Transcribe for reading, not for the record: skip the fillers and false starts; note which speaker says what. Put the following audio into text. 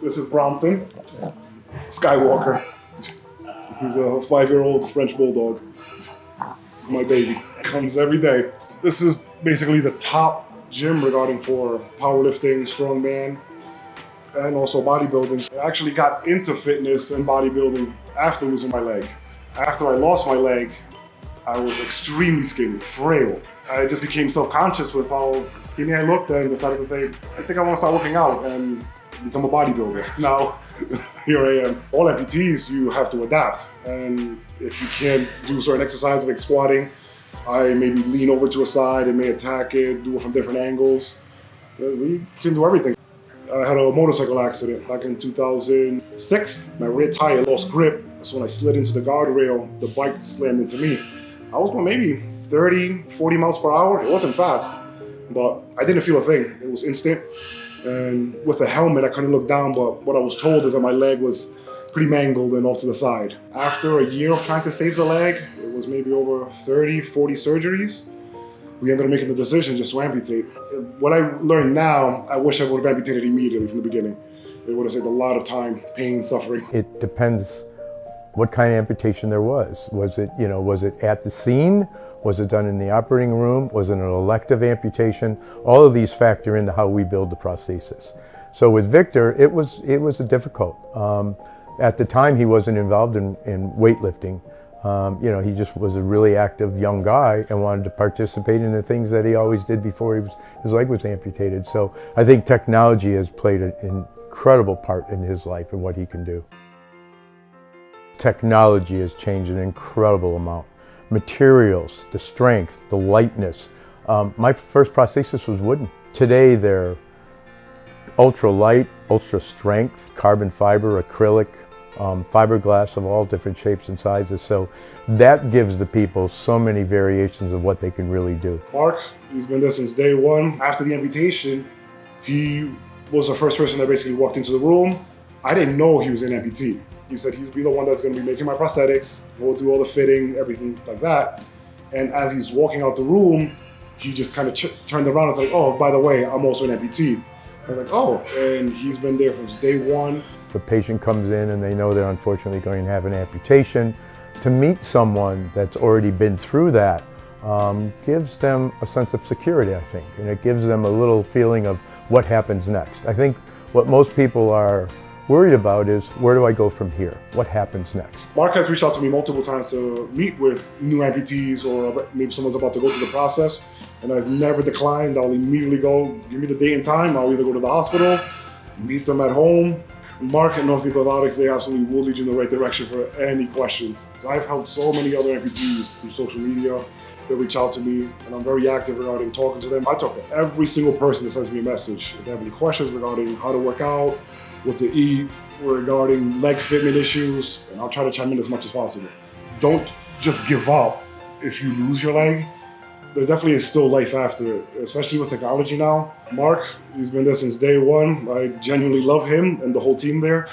Speaker 1: This is Bronson Skywalker. He's a 5-year-old French bulldog. This is my baby. Comes every day. This is basically the top gym regarding for powerlifting, strongman, and also bodybuilding. I actually got into fitness and bodybuilding after losing my leg. After I lost my leg, I was extremely skinny, frail. I just became self-conscious with how skinny I looked and decided to say, I think I want to start working out and become a bodybuilder. Now, here I am. All amputees, you have to adapt. And if you can't do certain exercises like squatting, I maybe lean over to a side and may attack it, do it from different angles. We can do everything. I had a motorcycle accident back in 2006. My rear tire lost grip, so when I slid into the guardrail, the bike slammed into me. I was going maybe 30, 40 miles per hour. It wasn't fast, but I didn't feel a thing. It was instant. And with the helmet, I couldn't look down, but what I was told is that my leg was pretty mangled and off to the side. After a year of trying to save the leg, it was maybe over 30, 40 surgeries. We ended up making the decision just to amputate. What I learned now, I wish I would have amputated immediately from the beginning. It would have saved a lot of time, pain, suffering.
Speaker 2: It depends what kind of amputation there was. Was it at the scene? Was it done in the operating room? Was it an elective amputation? All of these factor into how we build the prosthesis. So with Victor, it was a difficult. At the time, he wasn't involved in weightlifting. He just was a really active young guy and wanted to participate in the things that he always did before his leg was amputated. So I think technology has played an incredible part in his life and what he can do. Technology has changed an incredible amount. Materials, the strength, the lightness. My first prosthesis was wooden. Today they're ultra light, ultra strength, carbon fiber, acrylic, fiberglass of all different shapes and sizes. So that gives the people so many variations of what they can really do.
Speaker 1: Mark, he's been there since day one. After the amputation, he was the first person that basically walked into the room. I didn't know he was an amputee. He said he'd be the one that's going to be making my prosthetics, go through all the fitting, everything like that. And as he's walking out the room, he just kind of turned around and was like, oh, by the way, I'm also an amputee. I was like, oh, and he's been there from day one.
Speaker 2: The patient comes in and they know they're unfortunately going to have an amputation. To meet someone that's already been through that gives them a sense of security, I think, and it gives them a little feeling of what happens next. I think what most people are worried about is, where do I go from here? What happens next? Mark
Speaker 1: has reached out to me multiple times to meet with new amputees, or maybe someone's about to go through the process, and I've never declined. I'll immediately go, give me the date and time. I'll either go to the hospital, meet them at home. Mark and Northeast Orthotics, they absolutely will lead you in the right direction for any questions. So I've helped so many other amputees through social media. They reach out to me, and I'm very active regarding talking to them. I talk to every single person that sends me a message. If they have any questions regarding how to work out, what to eat, regarding leg fitment issues, and I'll try to chime in as much as possible. Don't just give up if you lose your leg. There definitely is still life after it, especially with technology now. Mark, he's been there since day one. I genuinely love him and the whole team there.